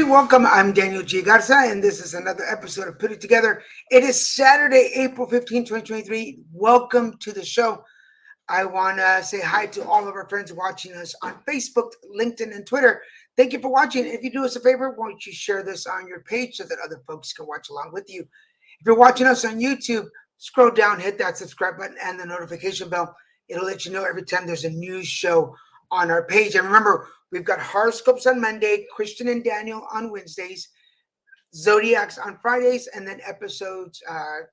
Welcome. I'm Daniel G. Garza, and this is another episode of Put It Together. It is Saturday, April 15, 2023. Welcome to the show. I want to say hi to all of our friends watching us on Facebook, LinkedIn, and Twitter. Thank you for watching. If you do us a favor, won't you share this on your page so that other folks can watch along with you? If you're watching us on YouTube, scroll down, hit that subscribe button and the notification bell. It'll let you know every time there's a new show on our page. And remember, we've got horoscopes on Monday, Christian and Daniel on Wednesdays, Zodiacs on Fridays, and then episodes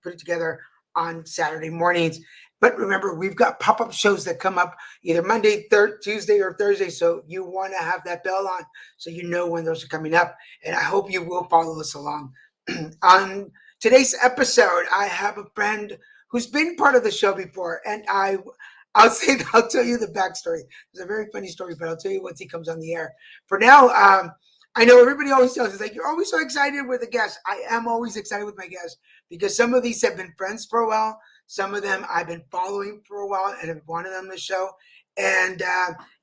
put it together on Saturday mornings. But remember, we've got pop-up shows that come up either Monday, Tuesday, or Thursday. So you want to have that bell on so you know when those are coming up. And I hope you will follow us along. On today's episode, I have a friend who's been part of the show before, and I'll tell you the backstory. It's a very funny story, but I'll tell you once he comes on the air. For now, I know everybody always tells us, like, you're always so excited with a guest. I am always excited with my guests because some of these have been friends for a while. Some of them I've been following for a while and have wanted on the show. And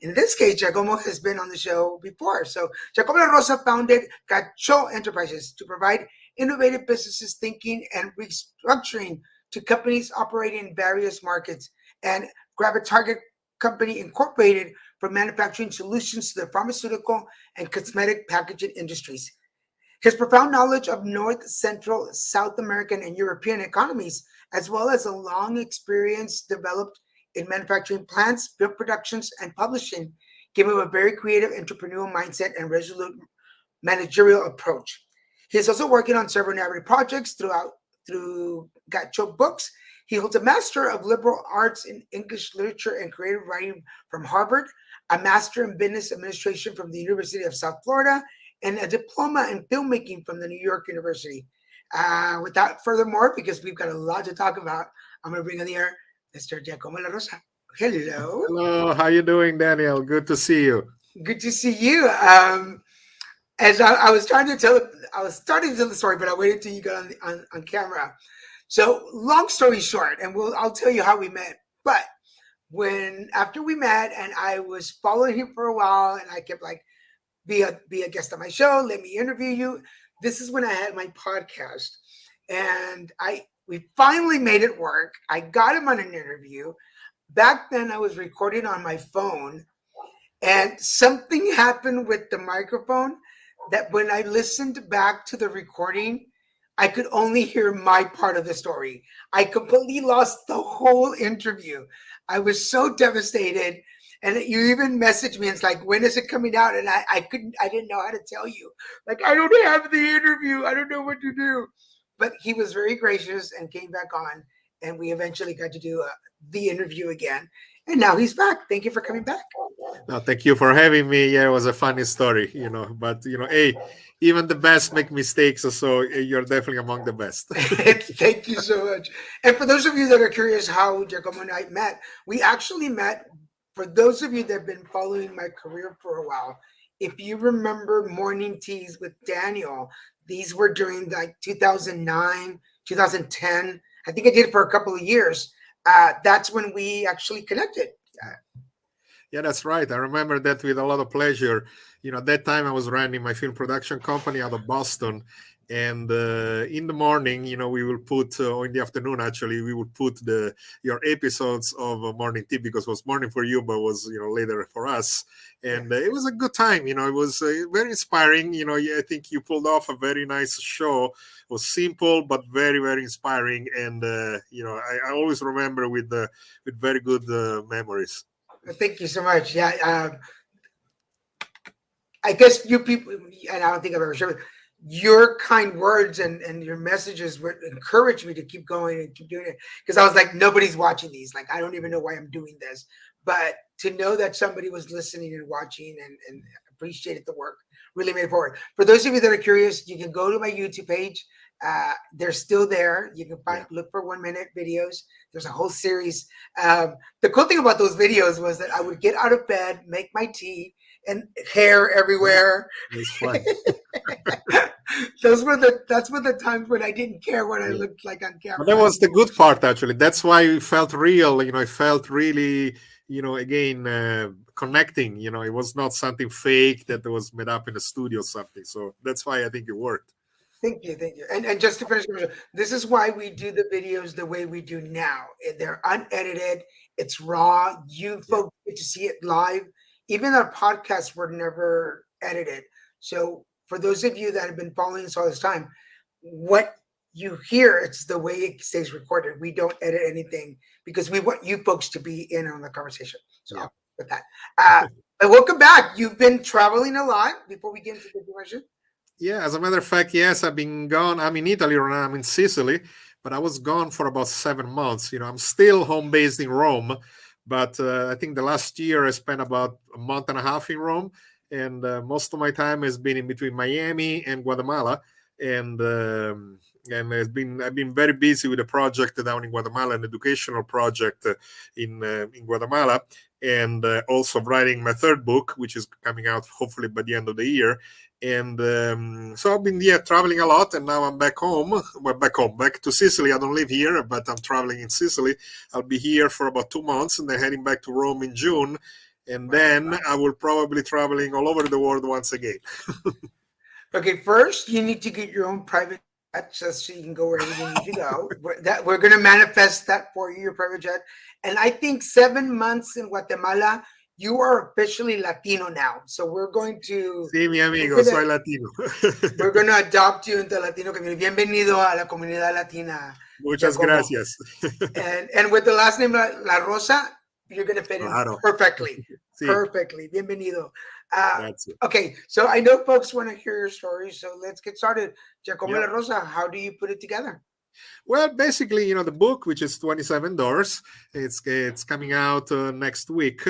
in this case, Giacomo has been on the show before. So Giacomo La Rosa founded Gatchó Enterprises to provide innovative businesses thinking and restructuring to companies operating in various markets, and Graphitarget Co Incorporated for manufacturing solutions to the pharmaceutical and cosmetic packaging industries. His profound knowledge of North, Central, South American, and European economies, as well as a long experience developed in manufacturing plants, film productions, and publishing, gave him a very creative entrepreneurial mindset and resolute managerial approach. He is also working on several narrative projects through Gatchó Books. He holds a Master of Liberal Arts in English Literature and Creative Writing from Harvard, a Master in Business Administration from the University of South Florida, and a Diploma in Filmmaking from the New York University. Without furthermore, because we've got a lot to talk about, I'm going to bring on the air Mr. Giacomo La Rosa. Hello. Hello. How you doing, Daniel? Good to see you. Good to see you. As I was starting to tell the story, but I waited till you got on camera. So long story short, and I'll tell you how we met. But after we met, and I was following him for a while, and I kept like, be a guest on my show, let me interview you. This is when I had my podcast, and we finally made it work. I got him on an interview. Back then, I was recording on my phone, and something happened with the microphone that when I listened back to the recording, I could only hear my part of the story. I completely lost the whole interview. I was so devastated. And you even messaged me. And it's like, when is it coming out? And I didn't know how to tell you. Like, I don't have the interview. I don't know what to do. But he was very gracious and came back on. And we eventually got to do the interview again. And now he's back. Thank you for coming back. No, thank you for having me. Yeah, it was a funny story, but hey, even the best make mistakes. So you're definitely among the best. Thank you so much. And for those of you that are curious how Giacomo and I met, we actually met, for those of you that have been following my career for a while, if you remember Morning Teas with Daniel, these were during like 2009, 2010. I think I did it for a couple of years. That's when we actually connected. Yeah, that's right. I remember that with a lot of pleasure. At that time I was running my film production company out of Boston. And in the morning, we will put, or in the afternoon, actually, we would put your episodes of Morning Tea, because it was morning for you, but was, later for us. And it was a good time. It was very inspiring. I think you pulled off a very nice show. It was simple, but very, very inspiring. And, I always remember with very good memories. Thank you so much. Yeah. I guess you people, and I don't think I've ever shared, your kind words and your messages would encourage me to keep going and keep doing it, because I was like, nobody's watching these. Like, I don't even know why I'm doing this. But to know that somebody was listening and watching and appreciated the work really made it forward. For those of you that are curious, you can go to my YouTube page. They're still there. You can Yeah. look for 1 minute videos. There's a whole series. The cool thing about those videos was that I would get out of bed, make my tea, and hair everywhere. It's fun. That's what the times when I didn't care what I Yeah. looked like on But that camera. was the good part, actually. That's why it felt real. It felt really, again, connecting. It was not something fake that was made up in a studio or something. So that's why I think it worked. Thank you, thank you. And just to finish, this is why we do the videos the way we do now. They're unedited, it's raw. You Yeah. folks get to see it live. Even our podcasts were never edited. So for those of you that have been following us all this time, what you hear, it's the way it stays recorded. We don't edit anything because we want you folks to be in on the conversation. So Yeah. with that. But welcome back. You've been traveling a lot before we get into the question. Yeah, as a matter of fact, yes, I've been gone. I'm in Italy right now. I'm in Sicily, but I was gone for about 7 months. I'm still home based in Rome, but I think the last year I spent about a month and a half in Rome, and most of my time has been in between Miami and Guatemala, and I've been very busy with a project down in Guatemala, an educational project in Guatemala, and also writing my third book, which is coming out hopefully by the end of the year. And so I've been traveling a lot, and now I'm back home. Well, back to Sicily. I don't live here, but I'm traveling in Sicily. I'll be here for about 2 months, and then heading back to Rome in June. And then I will probably traveling all over the world once again. Okay, first you need to get your own private jet just so you can go wherever you need to go. We're going to manifest that for you, your private jet. And I think 7 months in Guatemala, you are officially Latino now. So we're going to Sí, mi amigo, soy latino. we're going to adopt you into the Latino community. Bienvenido a la comunidad latina. Muchas Giacomo. gracias. And with the last name La Rosa, you're going to fit in Claro. perfectly. Sí, Perfectly. Bienvenido. that's it. Okay, so I know folks want to hear your story, so let's get started. Giacomo Yep. La Rosa, how do you put it together? Well, basically, the book, which is $27, it's coming out next week,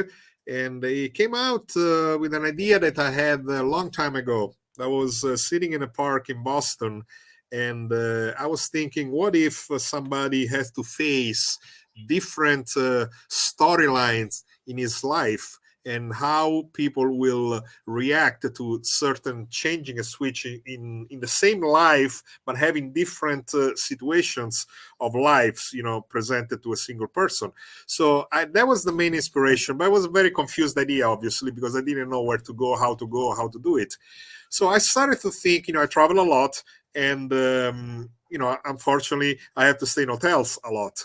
and it came out with an idea that I had a long time ago. I was sitting in a park in Boston, and I was thinking, what if somebody has to face different storylines in his life, and how people will react to certain changing a switch in the same life, but having different situations of lives, presented to a single person. So that was the main inspiration, but it was a very confused idea, obviously, because I didn't know where to go, how to do it. So I started to think, I travel a lot, and unfortunately, I have to stay in hotels a lot.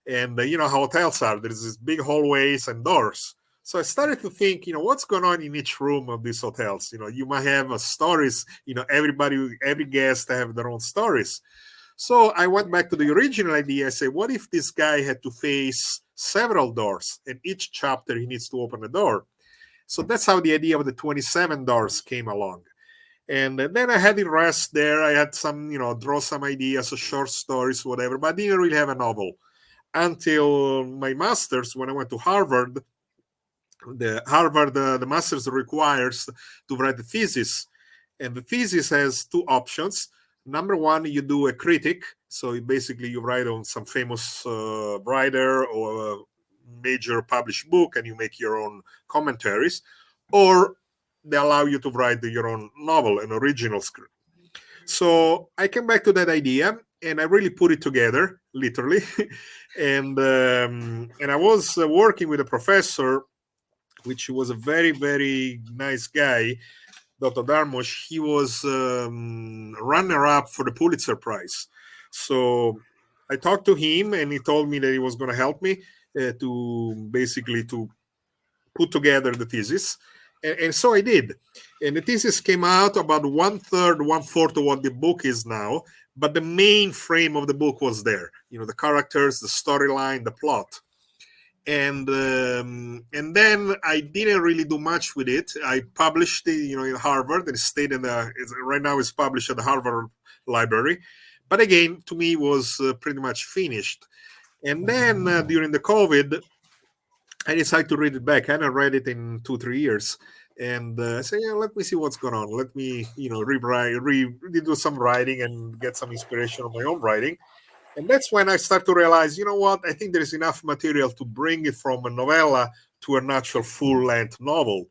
And you know how hotels are. There's these big hallways and doors. So I started to think, what's going on in each room of these hotels? You might have stories, every guest have their own stories. So I went back to the original idea. I said, what if this guy had to face several doors, and each chapter he needs to open a door? So that's how the idea of the 27 doors came along. And then I had it rest there. I had some, draw some ideas, short stories, whatever, but I didn't really have a novel until my master's. When I went to Harvard, the master's requires to write a thesis, and the thesis has two options. Number one, you do a critic, so basically you write on some famous writer or a major published book, and you make your own commentaries, or they allow you to write your own novel, an original script. So I came back to that idea, and I really put it together, literally. And I was working with a professor, which was a very, very nice guy, Dr. Darmush. He was runner-up for the Pulitzer Prize. So I talked to him, and he told me that he was going to help me to put together the thesis. And so I did. And the thesis came out about 1/3, 1/4 of what the book is now. But the main frame of the book was there. The characters, the storyline, the plot. And then I didn't really do much with it. I published it, in Harvard, and it stayed right now it's published at the Harvard Library. But again, to me, it was pretty much finished. And then during the COVID, I decided to read it back. I hadn't read it in 2-3 years. And I say, yeah, let me see what's going on. Let me, rewrite, redo some writing and get some inspiration on my own writing. And that's when I start to realize, you know what? I think there is enough material to bring it from a novella to an actual full-length novel.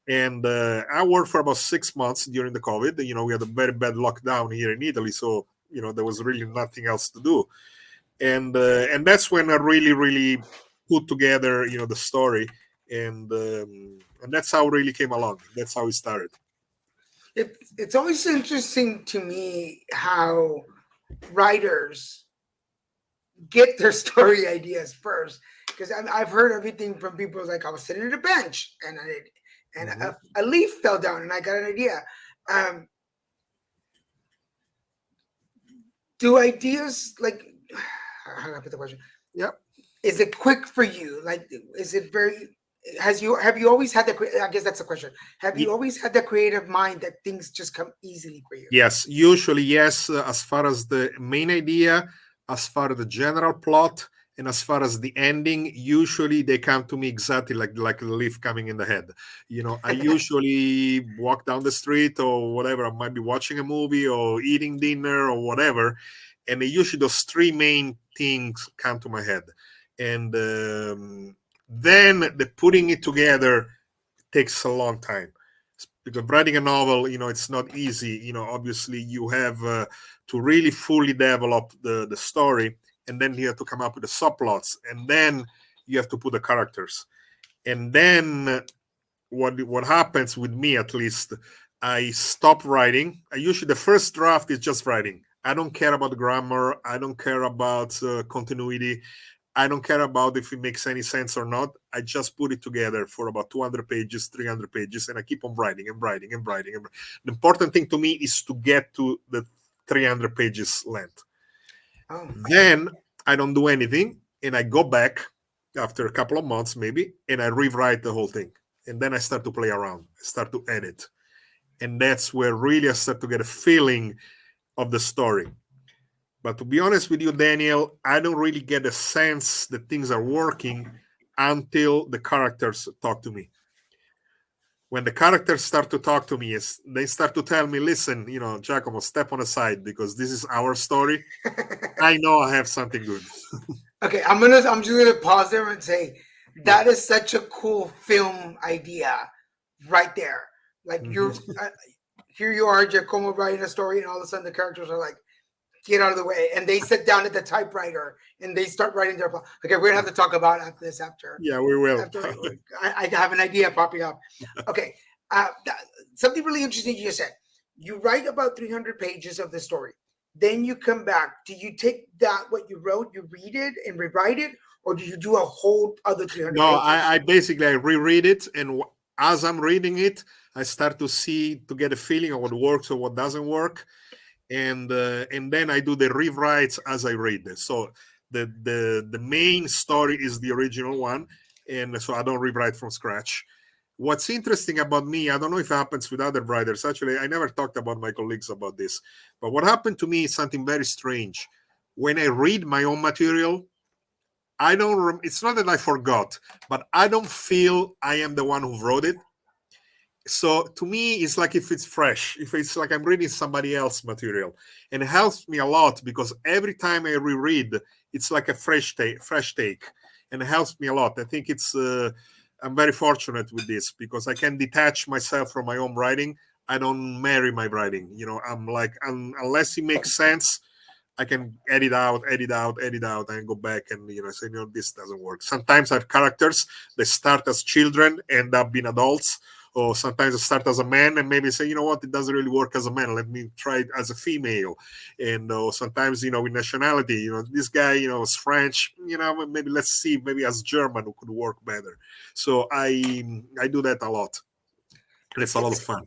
And I worked for about 6 months during the COVID. We had a very bad lockdown here in Italy, so there was really nothing else to do. And that's when I really, really put together, the story, and that's how it really came along. That's how it started. It's always interesting to me how writers get their story ideas first, because I've heard everything from people like, I was sitting at a bench and a leaf fell down and I got an idea. Do ideas like, how do I put the question? Yep. Is it quick for you? Like, is it very? Have you always had the? I guess that's the question. Have you always had the creative mind that things just come easily for you? Yes, usually yes. As far as the main idea, as far as the general plot, and as far as the ending, usually they come to me exactly like a leaf coming in the head. I usually walk down the street or whatever. I might be watching a movie or eating dinner or whatever, and usually those three main things come to my head, and then the putting it together takes a long time, because writing a novel, it's not easy. Obviously you have to really fully develop the story, and then you have to come up with the subplots, and then you have to put the characters. And then what happens with me, at least, I stop writing. I usually, the first draft is just writing. I don't care about grammar, I don't care about continuity, I don't care about if it makes any sense or not. I just put it together for about 200 pages, 300 pages, and I keep on writing and writing and writing. The important thing to me is to get to the 300 pages length. Oh. Then I don't do anything, and I go back after a couple of months maybe, and I rewrite the whole thing. And then I start to play around, I start to edit. And that's where really I start to get a feeling of the story. But to be honest with you, Daniel, I don't really get a sense that things are working until the characters talk to me. When the characters start to talk to me, they start to tell me, listen, Giacomo, step on the side because this is our story. I know I have something good. Okay, I'm just gonna pause there and say that is such a cool film idea, right there. Like you're here, you are, Giacomo, writing a story, and all of a sudden the characters are like, "Get out of the way," and they sit down at the typewriter and they start writing their plot. Okay, we're gonna have to talk about this after. Yeah, we will. I have an idea popping up. Okay, something really interesting you just said. You write about 300 pages of the story. Then you come back. Do you take what you wrote, you read it and rewrite it, or do you do a whole other 300 No, pages? I basically I reread it, and as I'm reading it, I start to get a feeling of what works or what doesn't work, and then I do the rewrites as I read it. So the main story is the original one, and so I don't rewrite from scratch. What's interesting about me, I don't know if it happens with other writers. Actually, I never talked about my colleagues about this, but what happened to me is something very strange. When I read my own material, I don't. It's not that I forgot, but I don't feel I am the one who wrote it. So to me, it's like if it's fresh, if it's like I'm reading somebody else's material, and it helps me a lot because every time I reread, it's like a fresh take, and it helps me a lot. I think I'm very fortunate with this because I can detach myself from my own writing. I don't marry my writing. I'm like, unless it makes sense, I can edit out, and go back and say, this doesn't work. Sometimes I have characters that start as children, end up being adults, or sometimes I start as a man and maybe say, it doesn't really work as a man. Let me try it as a female. And sometimes, with nationality, this guy, is French. Maybe let's see, maybe as German who could work better. So I do that a lot. And it's a lot of fun.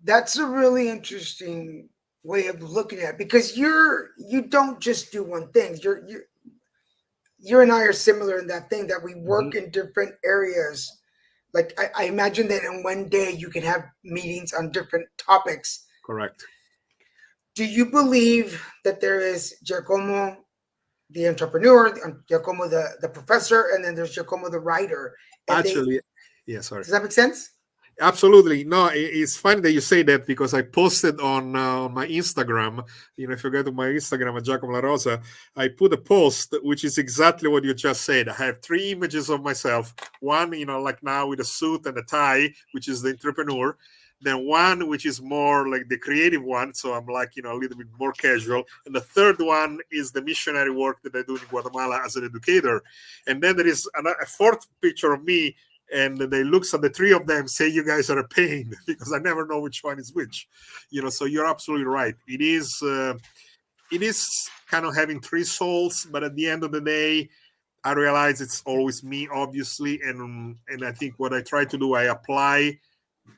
That's a really interesting way of looking at it, because you don't just do one thing. You and I are similar in that thing that we work in different areas. Like I imagine that in one day you can have meetings on different topics. Correct. Do you believe that there is Giacomo the entrepreneur, Giacomo the professor, and then there's Giacomo the writer? Actually, yeah, sorry. Does that make sense? Absolutely. No, it's funny that you say that because I posted on my Instagram. If you go to my Instagram at Giacomo La Rosa, I put a post which is exactly what you just said. I have three images of myself. One, like now with a suit and a tie, which is the entrepreneur. Then one, which is more like the creative one. So I'm like, a little bit more casual. And the third one is the missionary work that I do in Guatemala as an educator. And then there is a fourth picture of me, and they looks at the three of them, say you guys are a pain because I never know which one is which. So you're absolutely right. It is kind of having three souls, but at the end of the day, I realize it's always me, obviously, and I think what I try to do, I apply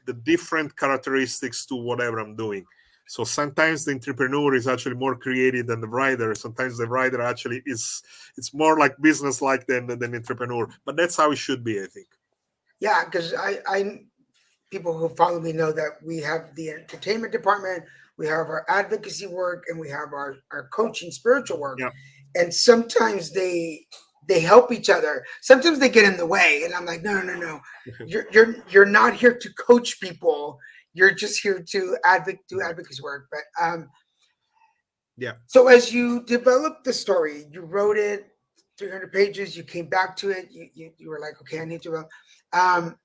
the different characteristics to whatever I'm doing. So sometimes the entrepreneur is actually more creative than the writer. Sometimes the writer actually it's more like business like than entrepreneur. But that's how it should be, I think. Yeah, because I people who follow me know that we have the entertainment department, we have our advocacy work, and we have our coaching spiritual work. Yeah. And sometimes they help each other. Sometimes they get in the way, and I'm like, no. You're not here to coach people. You're just here to do advocacy work. But Yeah. so as you developed the story, you wrote it 300 pages. You came back to it. You were like, okay, I need to. Um,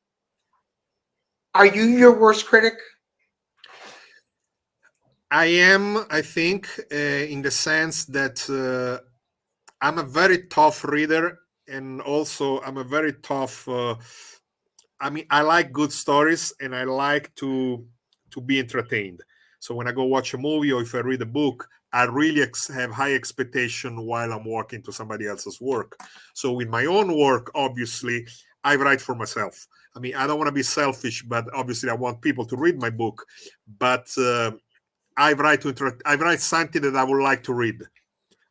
are you your worst critic? I am, I think, in the sense that I'm a very tough reader, and also I'm a very tough. I like good stories, and I like to be entertained. So when I go watch a movie or if I read a book, I really have high expectation while I'm working to somebody else's work. So with my own work, obviously, I write for myself. I don't want to be selfish, but obviously, I want people to read my book. But I write something that I would like to read.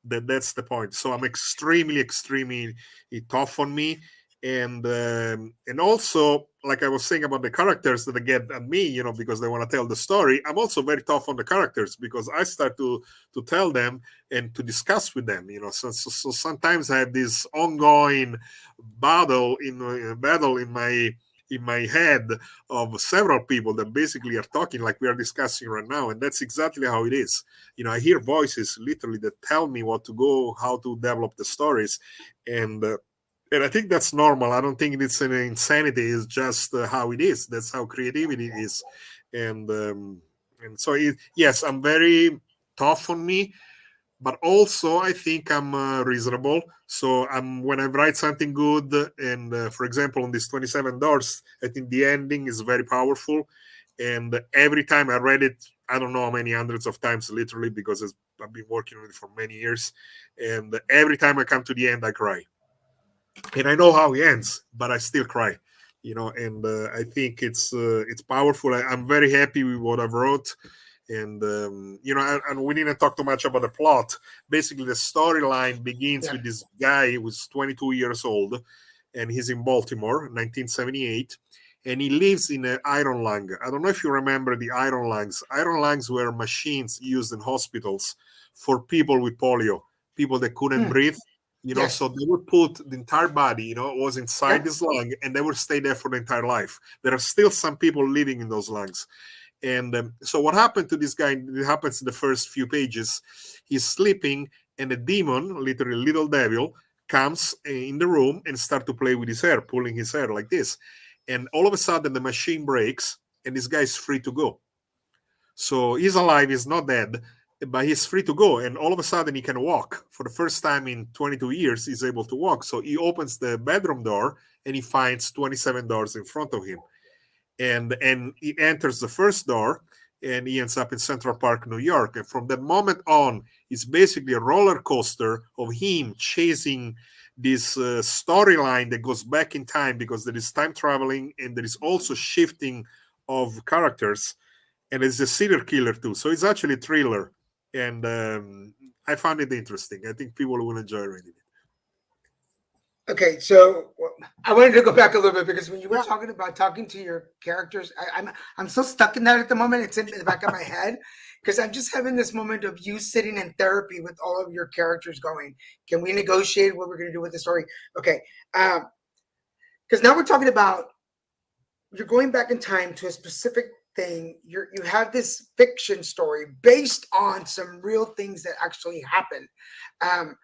That's the point. So I'm extremely, extremely tough on me, and also, like I was saying about the characters that get at me, because they want to tell the story. I'm also very tough on the characters because I start to tell them and to discuss with them. So sometimes I have this ongoing battle in my head of several people that basically are talking like we are discussing right now, and that's exactly how it is. I hear voices literally that tell me what to go, how to develop the stories, and I think that's normal. I don't think it's an insanity. It's just how it is. That's how creativity is, and so yes, I'm very tough on me, but also I think I'm reasonable. So when I write something good, and for example, on these 27 doors, I think the ending is very powerful. And every time I read it, I don't know how many hundreds of times, literally, because I've been working on it for many years. And every time I come to the end, I cry. And I know how it ends, but I still cry. And I think it's powerful. I'm very happy with what I've wrote, and and we didn't talk too much about the plot. Basically, the storyline begins Yeah. with this guy who's 22 years old, and he's in Baltimore, 1978, and he lives in an iron lung. I don't know if you remember the iron lungs. Iron lungs were machines used in hospitals for people with polio, people that couldn't Hmm. breathe. Yes. So they would put the entire body, was inside Yep. this lung, and they would stay there for the entire life. There are still some people living in those lungs. And so what happened to this guy? It happens in the first few pages. He's sleeping, and a demon, literally little devil, comes in the room and start to play with his hair, pulling his hair like this. And all of a sudden, the machine breaks, and this guy is free to go. So he's alive, he's not dead, but he's free to go. And all of a sudden, he can walk. For the first time in 22 years, he's able to walk. So he opens the bedroom door, and he finds 27 doors in front of him. And he enters the first door, and he ends up in Central Park, New York. And from that moment on, it's basically a roller coaster of him chasing this storyline that goes back in time, because there is time traveling and there is also shifting of characters, and it's a serial killer too. So it's actually a thriller, and I found it interesting. I think people will enjoy reading it. Okay, so I wanted to go back a little bit because when you were Yeah. talking to your characters, I'm so stuck in that at the moment. It's in the back of my head because I'm just having this moment of you sitting in therapy with all of your characters, going, "Can we negotiate what we're going to do with the story?" Okay, because now we're talking about you're going back in time to a specific thing. You have this fiction story based on some real things that actually happened. Um,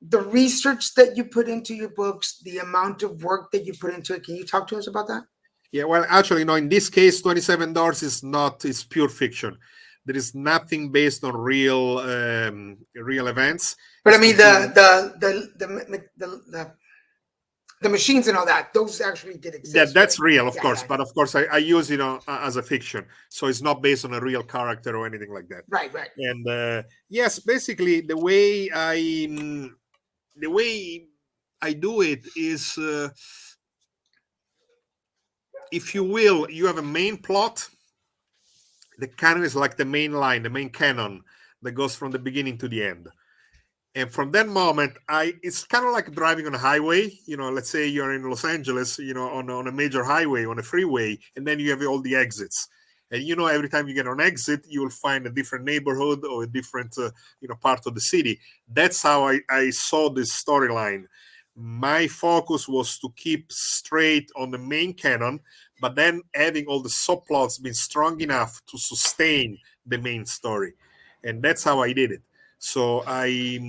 the research that you put into your books, the amount of work that you put into it. Can you talk to us about that? Yeah, well, actually, no. In this case, $27 is not. It's pure fiction. There is nothing based on real events. But I It's mean completely. the machines and all that. Those actually did exist, right? That's real, of Yeah, course, yeah, but of course, I use as a fiction, so it's not based on a real character or anything like that. right, right. And yes, basically, the way I do it is, if you will, you have a main plot. The canon is like the main line, the main canon that goes from the beginning to the end. And from that moment, it's kind of like driving on a highway. Let's say you're in Los Angeles, on a major highway, on a freeway, and then you have all the exits. And every time you get on exit, you will find a different neighborhood or a different part of the city. That's how I saw this storyline. My focus was to keep straight on the main canon, but then having all the subplots being strong enough to sustain the main story. And that's how I did it. So I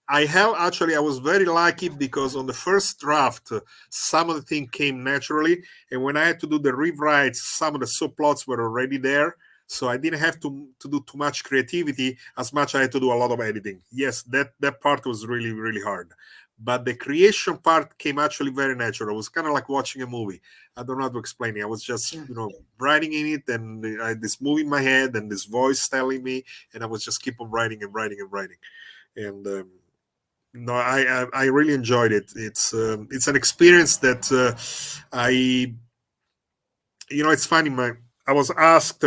was very lucky because on the first draft, some of the things came naturally, and when I had to do the rewrites, some of the subplots were already there. So I didn't have to do too much creativity as much. I had to do a lot of editing. Yes, that part was really, really hard. But the creation part came actually very natural. It was kind of like watching a movie. I don't know how to explain it. I was just, writing in it, and I had this movie in my head and this voice telling me, and I was just keep on writing and writing and writing. And no, I really enjoyed it. It's an experience that it's funny. I was asked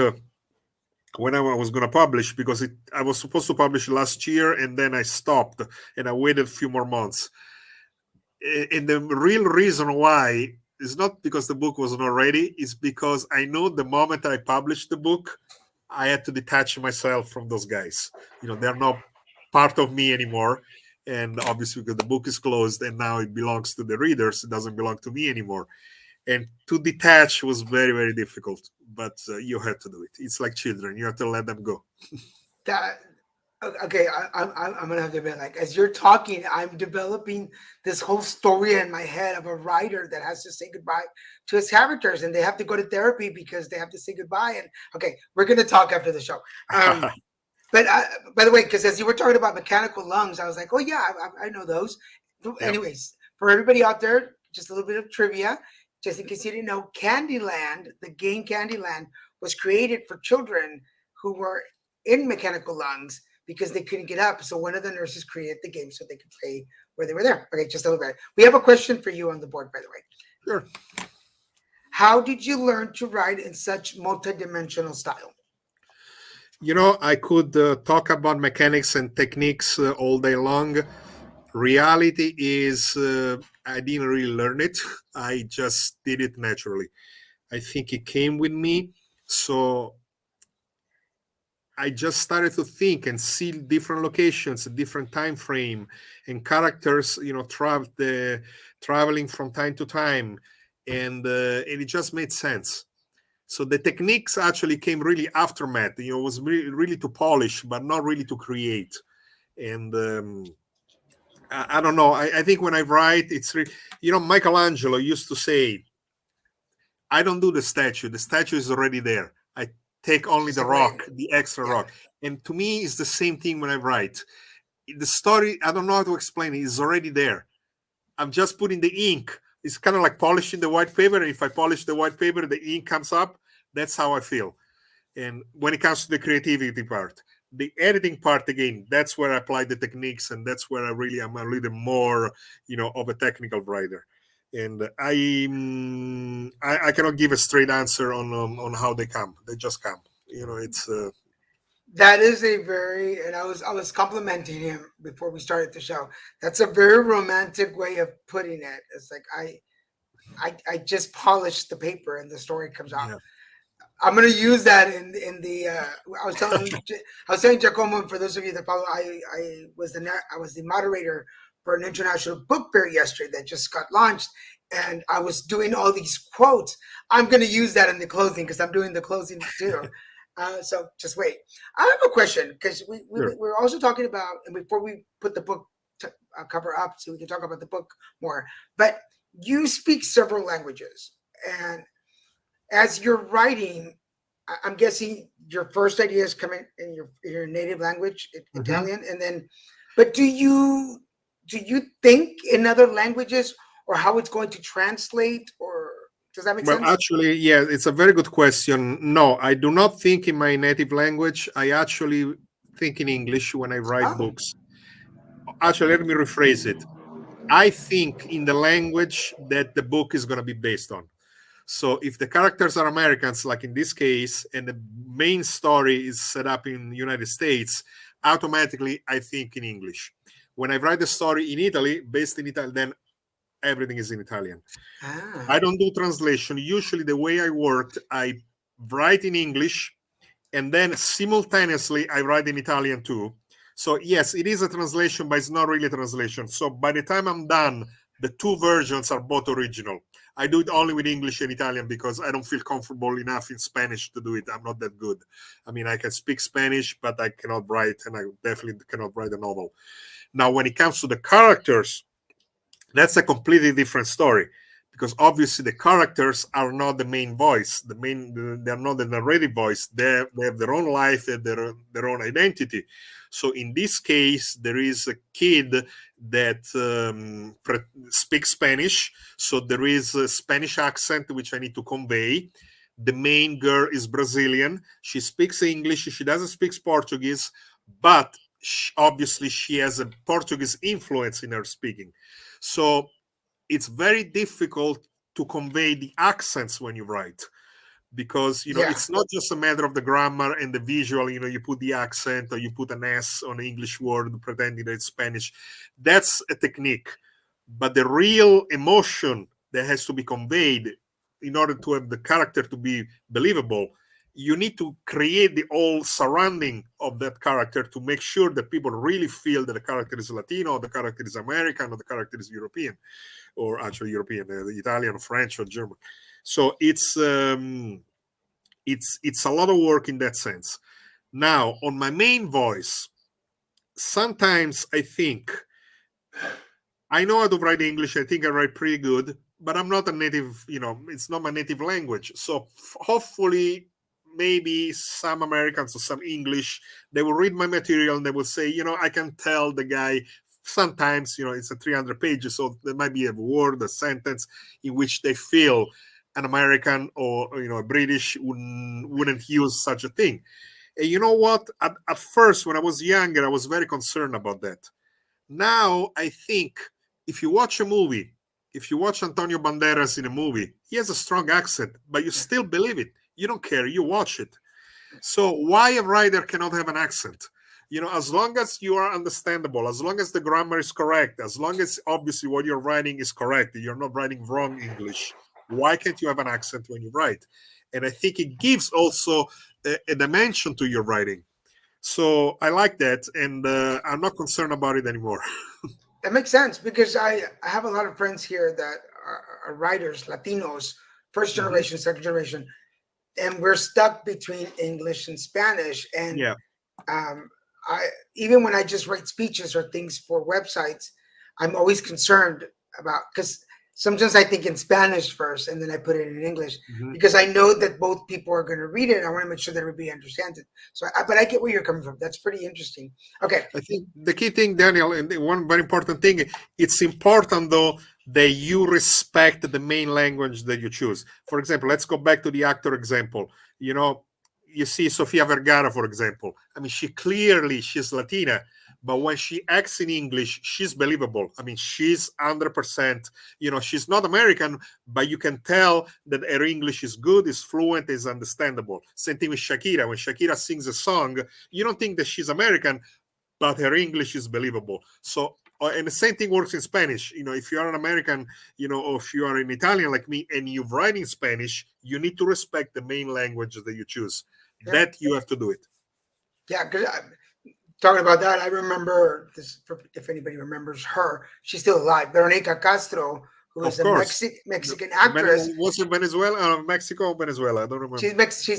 when I was going to publish, because I was supposed to publish last year, and then I stopped and I waited a few more months. And the real reason why is not because the book was not ready. It's because I know the moment I published the book, I had to detach myself from those guys. They're not part of me anymore. And obviously, because the book is closed and now it belongs to the readers, it doesn't belong to me anymore. And to detach was very, very difficult. But you had to do it. It's like children; you have to let them go. That okay. I'm gonna have to admit, like as you're talking, I'm developing this whole story in my head of a writer that has to say goodbye to his characters, and they have to go to therapy because they have to say goodbye. And okay, we're gonna talk after the show. But by the way, because as you were talking about mechanical lungs, I was like, oh yeah, I know those. Yep. Anyways, for everybody out there, just a little bit of trivia, just in case you didn't know, Candyland, the game Candyland, was created for children who were in mechanical lungs because they couldn't get up. So one of the nurses created the game so they could play where they were there. Okay, just a little bit. We have a question for you on the board, by the way. Sure. How did you learn to write in such multidimensional style? I could talk about mechanics and techniques all day long. Reality is, I didn't really learn it. I just did it naturally. I think it came with me. So I just started to think and see different locations, a different time frame, and characters, traveling from time to time, and it just made sense. So the techniques actually came really aftermath. It was really to polish, but not really to create. And I don't know. I think when I write, Michelangelo used to say, I don't do the statue. The statue is already there. I take only Just the like right. rock, the extra Yeah. rock. And to me, it's the same thing when I write. The story, I don't know how to explain it, is already there. I'm just putting the ink. It's kind of like polishing the white paper. If I polish the white paper, the ink comes up. That's how I feel. And when it comes to the creativity part, the editing part, again, that's where I apply the techniques, and that's where I really am a little more, of a technical writer. And I cannot give a straight answer on how they come. They just come. It's That is a very, and I was complimenting him before we started the show. That's a very romantic way of putting it. It's like I just polished the paper and the story comes out. yeah. I'm gonna use that in the. I was telling Giacomo, for those of you that follow, I was the moderator for an international book fair yesterday that just got launched, and I was doing all these quotes. I'm going to use that in the closing because I'm doing the closing too. So just wait. I have a question because Sure. we're also talking about, and before we put the book cover up so we can talk about the book more, but you speak several languages. And as you're writing, I'm guessing your first ideas come in your native language, Mhm. Italian, and then, but do you think in other languages or how it's going to translate, or does that make Well, sense? actually, yeah, it's a very good question. No, I do not think in my native language. I actually think in English when I write Oh, books. Actually, let me rephrase it. I think in the language that the book is going to be based on. So if the characters are Americans, like in this case, and the main story is set up in the United States, automatically I think in English. When I write the story in Italy, based in Italy, then everything is in Italian. I ah, don't do translation. Usually, the way I worked, I write in English and then simultaneously I write in Italian too. So yes, it is a translation, but it's not really a translation. So by the time I'm done, the two versions are both original. I do it only with English and Italian because I don't feel comfortable enough in Spanish to do it. I'm not that good. I mean, I can speak Spanish, but I cannot write, and I definitely cannot write a novel. Now, when it comes to the characters, that's a completely different story because obviously the characters are not the main voice. They're not the narrative voice. They have their own life and their own identity. So in this case, there is a kid that speaks Spanish. So there is a Spanish accent which I need to convey. The main girl is Brazilian. She speaks English. She doesn't speak Portuguese, but obviously she has a Portuguese influence in her speaking. So it's very difficult to convey the accents when you write because yeah, it's not just a matter of the grammar and the visual. You put the accent or you put an S on an English word pretending that it's Spanish. That's a technique, but the real emotion that has to be conveyed in order to have the character to be believable, you need to create the whole surrounding of that character to make sure that people really feel that the character is Latino, or the character is American, or the character is European, or actually European, Italian, French, or German. So it's a lot of work in that sense. Now, on my main voice, sometimes I think I know how to write English. I think I write pretty good, but I'm not a native, it's not my native language. So hopefully, maybe some Americans or some English, they will read my material and they will say, I can tell the guy sometimes, it's a 300 pages. So there might be a word, a sentence in which they feel an American or, a British wouldn't use such a thing. And you know what? At first, when I was younger, I was very concerned about that. Now I think if you watch a movie, if you watch Antonio Banderas in a movie, he has a strong accent, but you still believe it. You don't care, you watch it. So why a writer cannot have an accent? As long as you are understandable, as long as the grammar is correct, as long as obviously what you're writing is correct, you're not writing wrong English. Why can't you have an accent when you write? And I think it gives also a dimension to your writing. So I like that, and I'm not concerned about it anymore. that makes sense because I have a lot of friends here that are writers, Latinos, first Mhm. generation, second generation, and we're stuck between English and Spanish. And Yeah. um, I even when I just write speeches or things for websites, I'm always concerned about because sometimes I think in Spanish first and then I put it in English Mhm. because I know that both people are going to read it. And I want to make sure that everybody understands it. So, but I get where you're coming from. That's pretty interesting. Okay, I think the key thing, Daniel, and one very important thing, it's important though that you respect the main language that you choose. For example, let's go back to the actor example. You see Sofia Vergara, for example. I mean, she's Latina, but when she acts in English, she's believable. I mean, she's 100%, she's not American, but you can tell that her English is good, is fluent, is understandable. Same thing with Shakira. When Shakira sings a song, you don't think that she's American, but her English is believable. So, and the same thing works in Spanish. If you are an American, or if you are an Italian like me, and you write in Spanish, you need to respect the main language that you choose. yeah, That you have to do it. yeah. Because talking about that, I remember this. If anybody remembers her, she's still alive. Veronica Castro, who is Of a course. Mexican actress. Was it Venezuela, Mexico or Venezuela? I don't remember. She's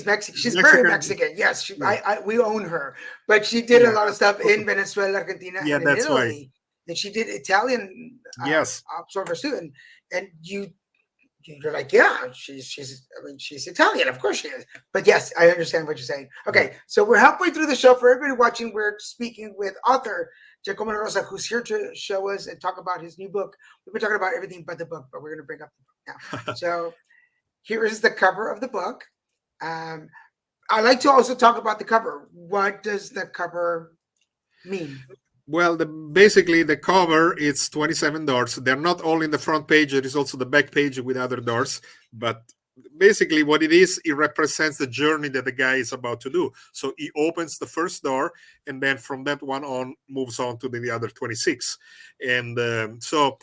Mexican. She's very Mexican. Mexican. Yes, Yeah. we own her, but she did a Yeah. lot of stuff in Venezuela, Argentina, Yeah, and in that's why. Italy. And she did Italian Yes. observers too. And you're like, yeah, she's Italian, of course she is. But yes, I understand what you're saying. Okay, so we're halfway through the show. For everybody watching, we're speaking with author Giacomo La Rosa, who's here to show us and talk about his new book. We've been talking about everything but the book, but we're going to bring up the book now. So here is the cover of the book. I like to also talk about the cover. What does the cover mean? Well, basically the cover it's 27 doors. They're not all in the front page. There is also the back page with other doors. But basically what it is, it represents the journey that the guy is about to do. So he opens the first door, and then from that one on moves on to the other 26. And so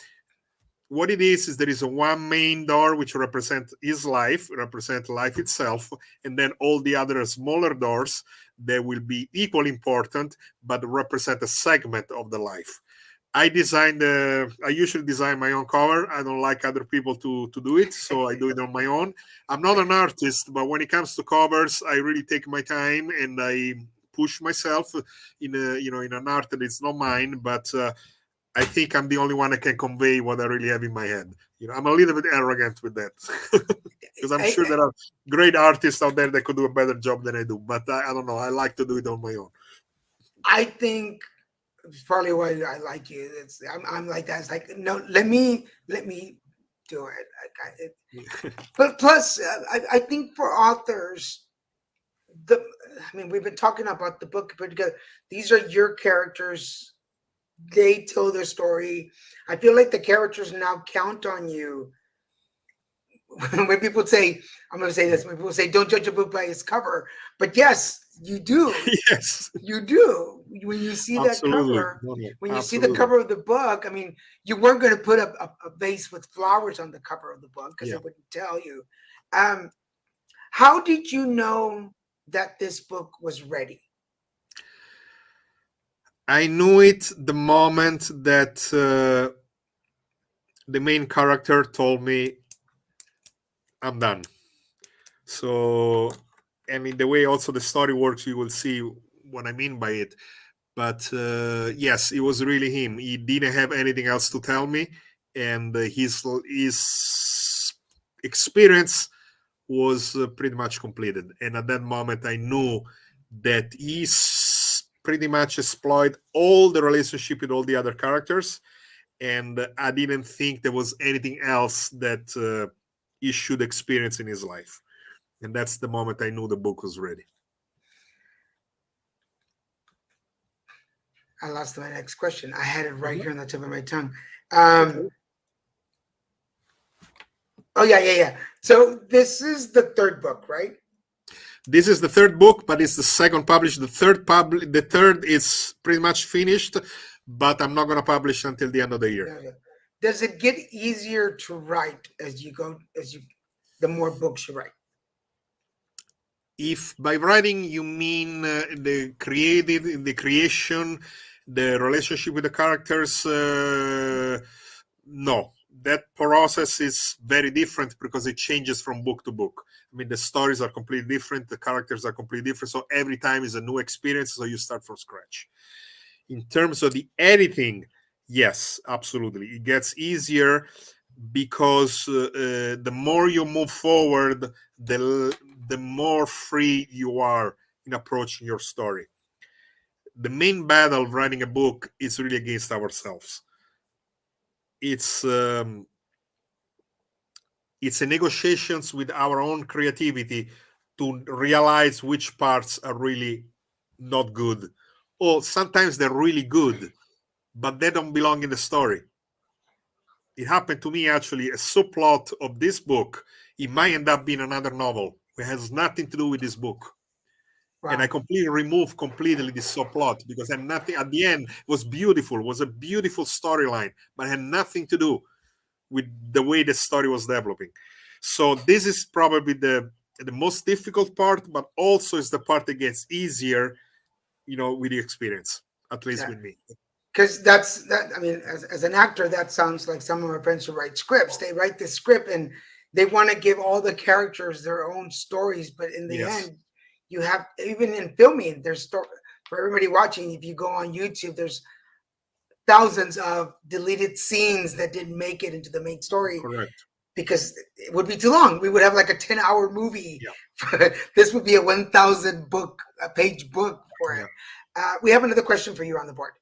what it is there is a one main door which represents his life, represent life itself, and then all the other smaller doors that will be equally important but represent a segment of the life. I usually design my own cover. I don't like other people to do it, so I do it on my own. I'm not an artist, but when it comes to covers, I really take my time and I push myself in an art that is not mine, but I think I'm the only one that can convey what I really have in my head. I'm a little bit arrogant with that because I'm sure there are great artists out there that could do a better job than I do. But I don't know. I like to do it on my own. I think it's probably why I like you. I'm like that. It's like, no, let me do it. But plus, I think for authors, we've been talking about the book put together. These are your characters. They tell their story. I feel like the characters now count on you. When people say, I'm going to say this, when people say, don't judge a book by its cover. But yes, you do. Yes. You do. When you see that cover, when you see the cover of the book, you weren't going to put a vase with flowers on the cover of the book because it wouldn't tell you. How did you know that this book was ready? I knew it the moment that the main character told me, I'm done. So, the way also the story works, you will see what I mean by it. But yes, it was really him. He didn't have anything else to tell me. And his experience was pretty much completed. And at that moment, I knew that he's pretty much exploit all the relationship with all the other characters, and I didn't think there was anything else that he should experience in his life. And that's the moment I knew the book was ready. I lost my next question. I had it right here on the tip of my tongue. Oh yeah. So this is the third book, right? This is the third book, but it's the second published. The third is pretty much finished, but I'm not going to publish until the end of the year. Does it get easier to write as you go, the more books you write? If by writing you mean the creation, the relationship with the characters, no. That process is very different because it changes from book to book. The stories are completely different, the characters are completely different, so every time is a new experience, so you start from scratch. In terms of the editing, yes, absolutely. It gets easier because the more you move forward, the more free you are in approaching your story. The main battle of writing a book is really against ourselves. It's a negotiations with our own creativity to realize which parts are really not good, or sometimes they're really good, but they don't belong in the story. It happened to me actually. A subplot of this book, it might end up being another novel. It has nothing to do with this book. Wow. And I removed completely this subplot because it had nothing. At the end, it was beautiful. It was a beautiful storyline, but it had nothing to do with the way the story was developing. So this is probably the most difficult part, but also is the part that gets easier, with the experience, at least with me. because that's that. I mean, as an actor, that sounds like some of my friends who write scripts. They write the script and they want to give all the characters their own stories, but in the Yes, end, you have, even in filming, there's for everybody watching. If you go on YouTube, there's thousands of deleted scenes that didn't make it into the main story correct. because it would be too long. We would have like a 10-hour movie. Yeah, This would be a 1,000 page book for it. yeah. We have another question for you on the board.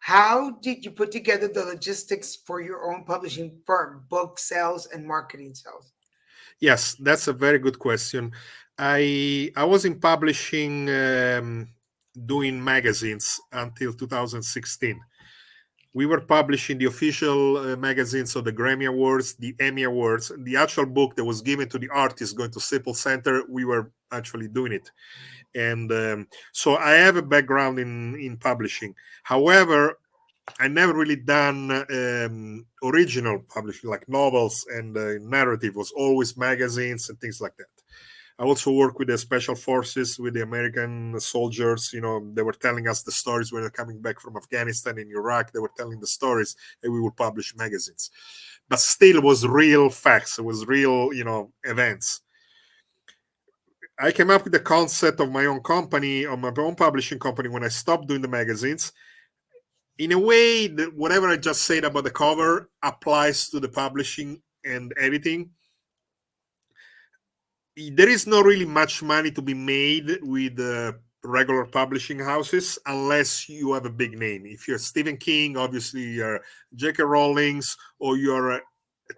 How did you put together the logistics for your own publishing firm, book sales and marketing sales? Yes, that's a very good question. I was in publishing, doing magazines until 2016. We were publishing the official magazines of the Grammy Awards, the Emmy Awards. The actual book that was given to the artist going to Staples Center, we were actually doing it. And so I have a background in publishing. However, I never really done original publishing like novels and narrative. It was always magazines and things like that. I also work with the special forces, with the American soldiers. You know, they were telling us the stories when they're coming back from Afghanistan and Iraq. They were telling the stories, and we would publish magazines. But still, it was real facts. It was real, events. I came up with the concept of my own company, of my own publishing company, when I stopped doing the magazines. In a way, whatever I just said about the cover applies to the publishing and editing. There is not really much money to be made with regular publishing houses unless you have a big name. If you're Stephen King, obviously you're J.K. Rowling's, or you're a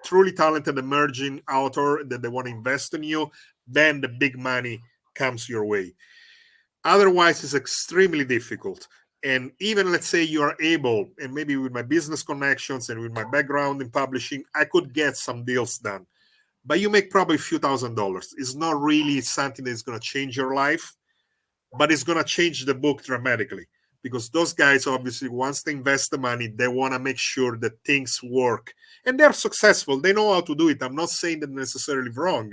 truly talented emerging author that they want to invest in you, then the big money comes your way. Otherwise, it's extremely difficult. And even let's say you are able, and maybe with my business connections and with my background in publishing, I could get some deals done. But you make probably a few $1,000s. It's not really something that's going to change your life, but it's going to change the book dramatically, because those guys, obviously, once they invest the money, they want to make sure that things work. And they're successful. They know how to do it. I'm not saying that necessarily wrong,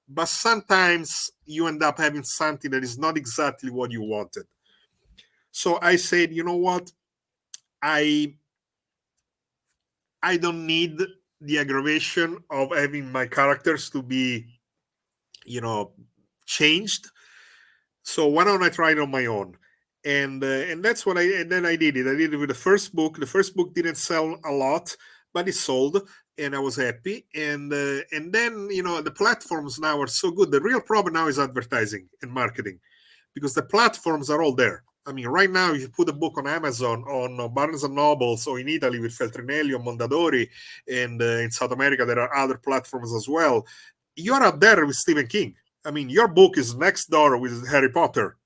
but sometimes you end up having something that is not exactly what you wanted. So I said, you know what? I don't need the aggravation of having my characters to be, changed. So why don't I try it on my own? And that's what and then I did it. I did it with the first book. The first book didn't sell a lot, but it sold, and I was happy. And then the platforms now are so good. The real problem now is advertising and marketing, because the platforms are all there. I mean, right now, if you put a book on Amazon, on Barnes and Nobles, or in Italy with Feltrinelli or Mondadori, and in South America there are other platforms as well. You are up there with Stephen King. I mean, your book is next door with Harry Potter.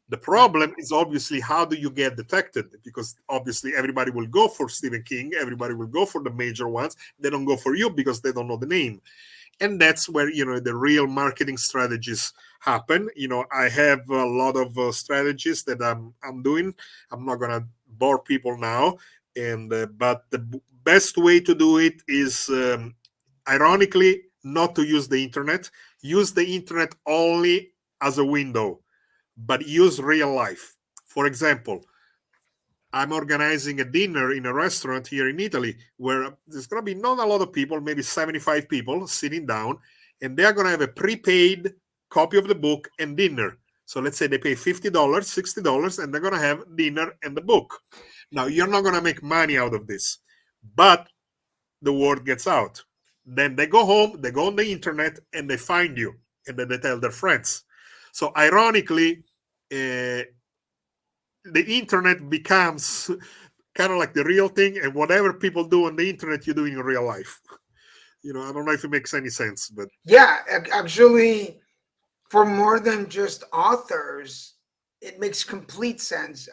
The problem is obviously how do you get detected? Because obviously everybody will go for Stephen King, everybody will go for the major ones. They don't go for you because they don't know the name. And that's where the real marketing strategies happen. I have a lot of strategies that I'm doing. I'm not gonna bore people now, and but the best way to do it is, ironically, not to use the internet. Use the internet only as a window, but use real life. For example, I'm organizing a dinner in a restaurant here in Italy where there's going to be not a lot of people, maybe 75 people sitting down, and they're going to have a prepaid copy of the book and dinner. So let's say they pay $50, $60, and they're going to have dinner and the book. Now, you're not going to make money out of this, but the word gets out. Then they go home, they go on the internet, and they find you, and then they tell their friends. So ironically, the internet becomes kind of like the real thing, and whatever people do on the internet, you do in real life. I don't know if it makes any sense, but Yeah, actually, for more than just authors, it makes complete sense.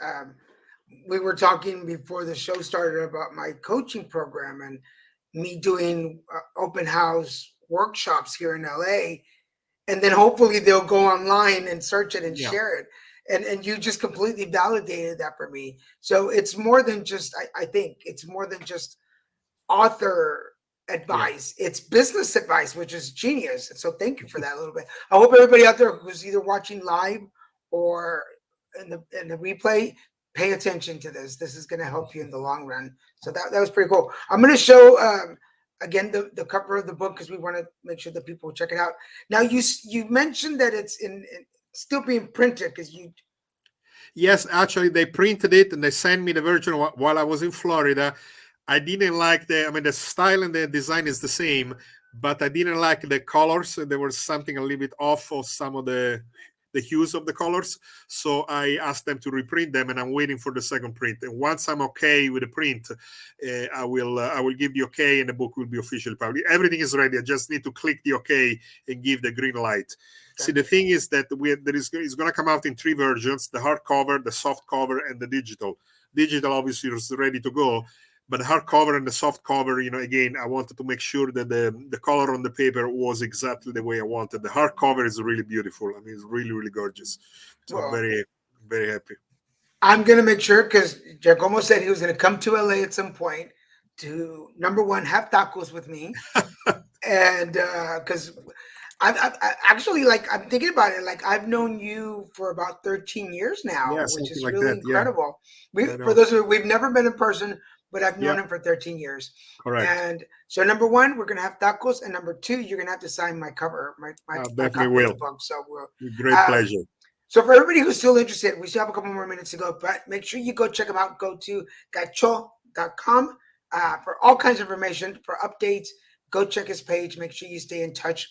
We were talking before the show started about my coaching program and me doing open house workshops here in LA, and then hopefully they'll go online and search it and yeah, share it. And you just completely validated that for me. So it's more than just, I think it's more than just author yeah, advice. It's business advice, which is genius. And so thank you for that a little bit. I hope everybody out there who's either watching live or in the replay pay attention to this. This is going to help you in the long run. So that was pretty cool. I'm going to show again the cover of the book because we want to make sure that people check it out. Now you mentioned that it's in still being printed because you. Yes, actually, they printed it and they sent me the version while I was in Florida. I didn't like the style and the design is the same, but I didn't like the colors. There was something a little bit off of some of the hues of the colors. So I asked them to reprint them, and I'm waiting for the second print. And once I'm okay with the print, I will give the okay, and the book will be officially published. Everything is ready. I just need to click the okay and give the green light. See, the thing is that it's going to come out in 3 versions: the hardcover, the soft cover, and the digital. Digital obviously is ready to go, but the hardcover and the soft cover, again, I wanted to make sure that the color on the paper was exactly the way I wanted. The hardcover is really beautiful. I mean, it's really, really gorgeous. So I'm very, very happy. I'm going to make sure because Giacomo said he was going to come to LA at some point to, number one, have tacos with me. And because I actually, like, I'm thinking about it. Like, I've known you for about 13 years now, Yeah, which is like really that. incredible. Yeah. For those of you, we've never met in person, but I've known Yeah. him for 13 years. Correct. And so, number one, we're going to have tacos. And number two, you're going to have to sign my cover, my definitely copy will. of the book. So, With great pleasure. So for everybody who's still interested, we still have a couple more minutes to go, but make sure you go check them out. Go to gatchó.com for all kinds of information, for updates. Go check his page. Make sure you stay in touch.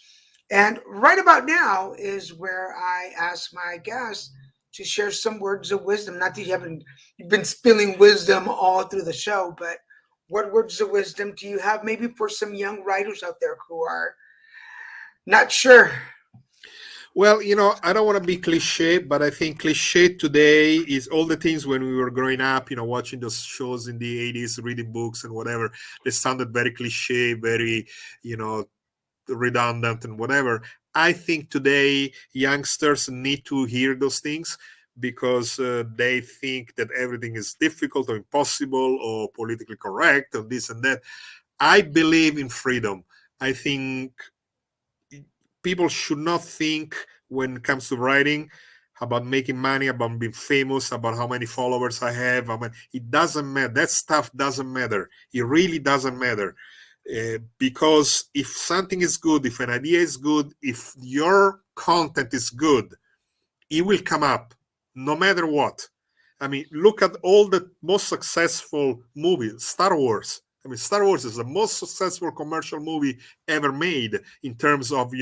And right about now is where I ask my guests to share some words of wisdom. Not that you've been spilling wisdom all through the show, but what words of wisdom do you have maybe for some young writers out there who are not sure? Well, I don't want to be cliche, but I think cliche today is all the things when we were growing up, watching those shows in the 80s, reading books and whatever. They sounded very cliche, very, redundant and whatever. I think today youngsters need to hear those things because they think that everything is difficult or impossible or politically correct or this and that. I believe in freedom. I think people should not think when it comes to writing about making money, about being famous, about how many followers I have. It doesn't matter. That stuff doesn't matter. It really doesn't matter. Because if something is good, if an idea is good, if your content is good, it will come up no matter what. I mean, look at all the most successful movies. Star Wars. I mean, Star Wars is the most successful commercial movie ever made in terms of,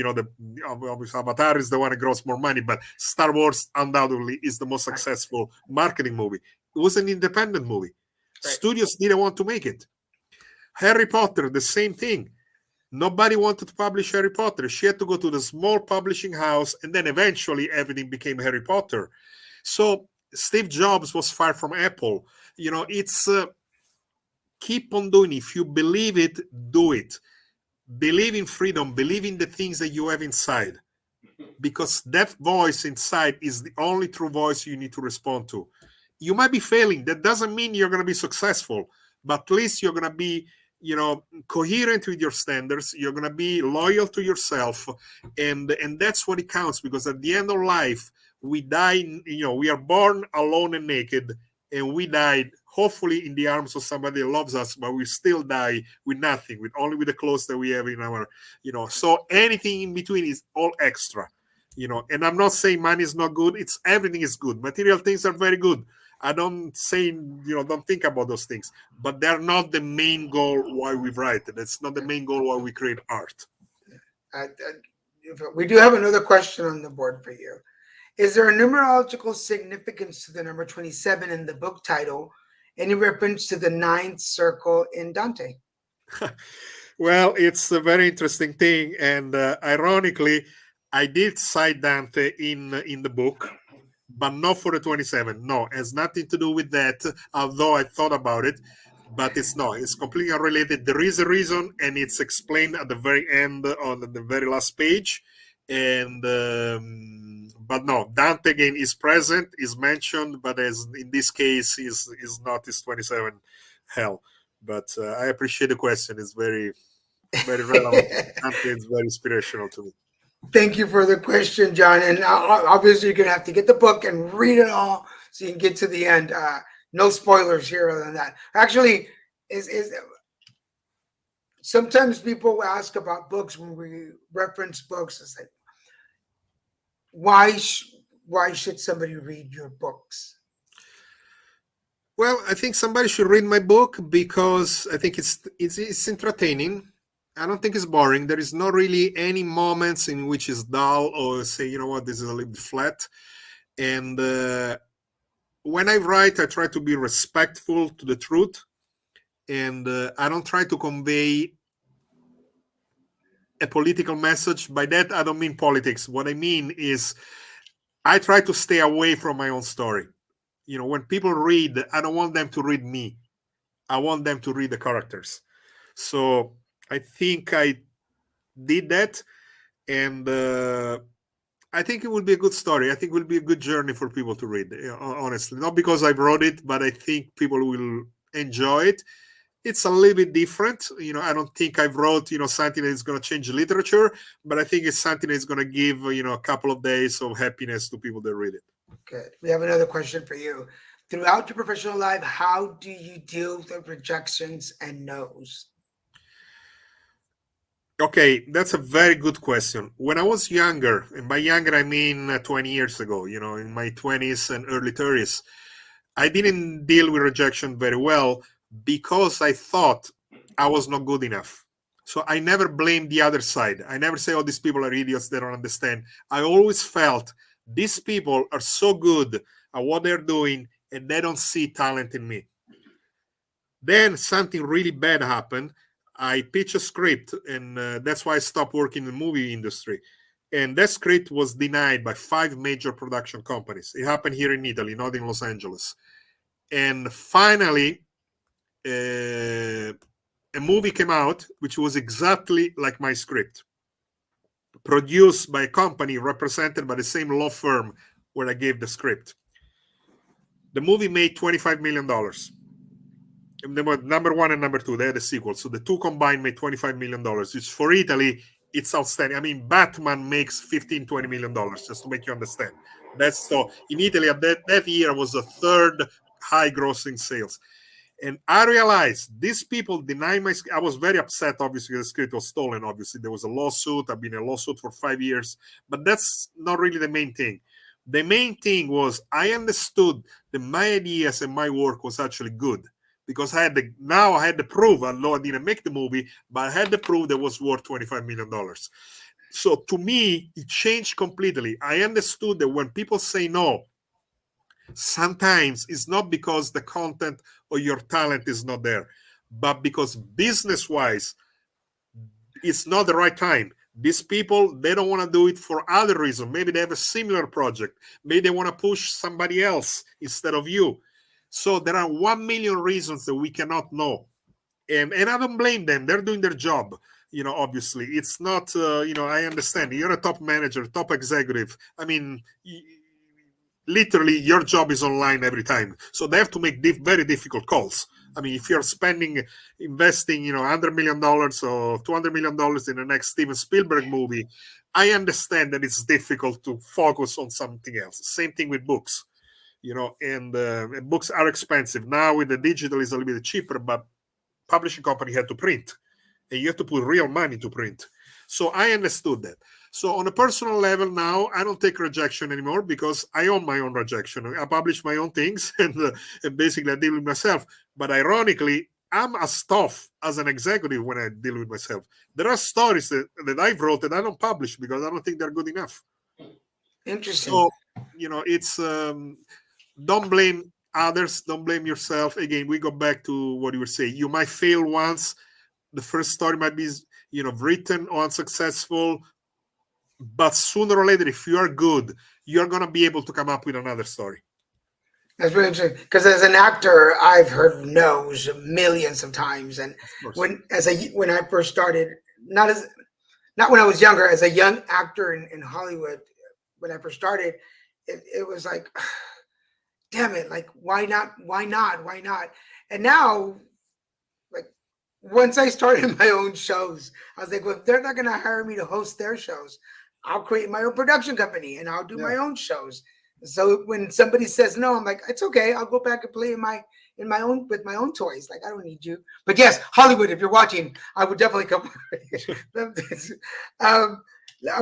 obviously Avatar is the one that grows more money, but Star Wars undoubtedly is the most successful marketing movie. It was an independent movie. Right. Studios didn't want to make it. Harry Potter, the same thing. Nobody wanted to publish Harry Potter. She had to go to the small publishing house, and then eventually everything became Harry Potter. So Steve Jobs was fired from Apple. It's keep on doing it. If you believe it, do it. Believe in freedom. Believe in the things that you have inside. Because that voice inside is the only true voice you need to respond to. You might be failing. That doesn't mean you're going to be successful, but at least you're going to be coherent with your standards. You're going to be loyal to yourself, and that's what it counts, because at the end of life we die, we are born alone and naked, and we died hopefully in the arms of somebody that loves us, but we still die with nothing, with only with the clothes that we have in our, so anything in between is all extra. And I'm not saying money is not good. It's everything is good. Material things are very good. I don't say, don't think about those things, but they're not the main goal why we write. That's not the main goal why we create art. We do have another question on the board for you. Is there a numerological significance to the number 27 in the book title? Any reference to the 9th circle in Dante? Well, it's a very interesting thing. And ironically, I did cite Dante in the book, but not for the 27. No, it has nothing to do with that, although I thought about it, but it's not. It's completely unrelated. There is a reason, and it's explained at the very end on the very last page. And but no, Dante again is present, is mentioned, but as in this case, is not his 27 hell. But I appreciate the question. It's very, very relevant. Dante is very inspirational to me. Thank you for the question, John. And obviously, you're gonna have to get the book and read it all so you can get to the end. No spoilers here other than that. Actually, is sometimes people ask about books when we reference books. It's like, why why should somebody read your books? Well, I think somebody should read my book because I think it's entertaining. I don't think it's boring. There is not really any moments in which it's dull or say, you know what, this is a little bit flat. And when I write, I try to be respectful to the truth, and I don't try to convey a political message. By that, I don't mean politics. What I mean is I try to stay away from my own story. When people read, I don't want them to read me. I want them to read the characters. So I think I did that, and I think it will be a good story. I think it will be a good journey for people to read. Honestly, not because I wrote it, but I think people will enjoy it. It's a little bit different. I don't think I've wrote, something that is going to change literature, but I think it's something that's going to give, a couple of days of happiness to people that read it. Good. We have another question for you. Throughout your professional life, how do you deal with rejections and no's? Okay, that's a very good question. When I was younger, and by younger I mean 20 years ago, in my 20s and early 30s, I didn't deal with rejection very well because I thought I was not good enough. So I never blamed the other side. I never say, oh, these people are idiots, they don't understand. I always felt these people are so good at what they're doing and they don't see talent in me. Then something really bad happened. I pitched a script, and that's why I stopped working in the movie industry. And that script was denied by 5 major production companies. It happened here in Italy, not in Los Angeles. And finally, a movie came out which was exactly like my script, produced by a company represented by the same law firm where I gave the script. The movie made $25 million. Number 1 and number 2, they had a sequel. So the two combined made $25 million, which for Italy, it's outstanding. I mean, Batman makes $15-20 million, just to make you understand. That's so in Italy, that year was the 3rd high grossing sales. And I realized these people deny my script. I was very upset, obviously, the script was stolen. Obviously, there was a lawsuit. I've been in a lawsuit for 5 years, but that's not really the main thing. The main thing was I understood that my ideas and my work was actually good because I had the proof. Although I didn't make the movie, but I had the proof that was worth $25 million. So to me, it changed completely. I understood that when people say no, sometimes it's not because the content or your talent is not there, but because business-wise, it's not the right time. These people, they don't want to do it for other reasons. Maybe they have a similar project. Maybe they want to push somebody else instead of you. So there are 1 million reasons that we cannot know. And I don't blame them. They're doing their job. Obviously, it's not, I understand. You're a top manager, top executive. I mean, literally your job is online every time, so they have to make very difficult calls. I mean, if you're investing $100 million or $200 million in the next Steven Spielberg movie, I understand that it's difficult to focus on something else. Same thing with books, and books are expensive now. With the digital, is a little bit cheaper, but publishing company had to print, and you have to put real money to print. So I understood that. So on a personal level now, I don't take rejection anymore because I own my own rejection. I publish my own things and basically I deal with myself. But ironically, I'm as tough as an executive when I deal with myself. There are stories that I've wrote that I don't publish because I don't think they're good enough. Interesting. So, it's don't blame others. Don't blame yourself. Again, we go back to what you were saying. You might fail once. The first story might be, written or unsuccessful. But sooner or later, if you are good, you're going to be able to come up with another story. That's really interesting because as an actor, I've heard no's millions of times, and when I first started, not when I was younger, as a young actor in Hollywood, when I first started, it was like, damn it, like why not, why not, why not? And now, like once I started my own shows, I was like, well, if they're not gonna hire me to host their shows, I'll create my own production company and I'll do Yeah. my own shows. So when somebody says no, I'm like, it's okay. I'll go back and play in my own with my own toys. Like I don't need you. But yes, Hollywood, if you're watching, I would definitely come. I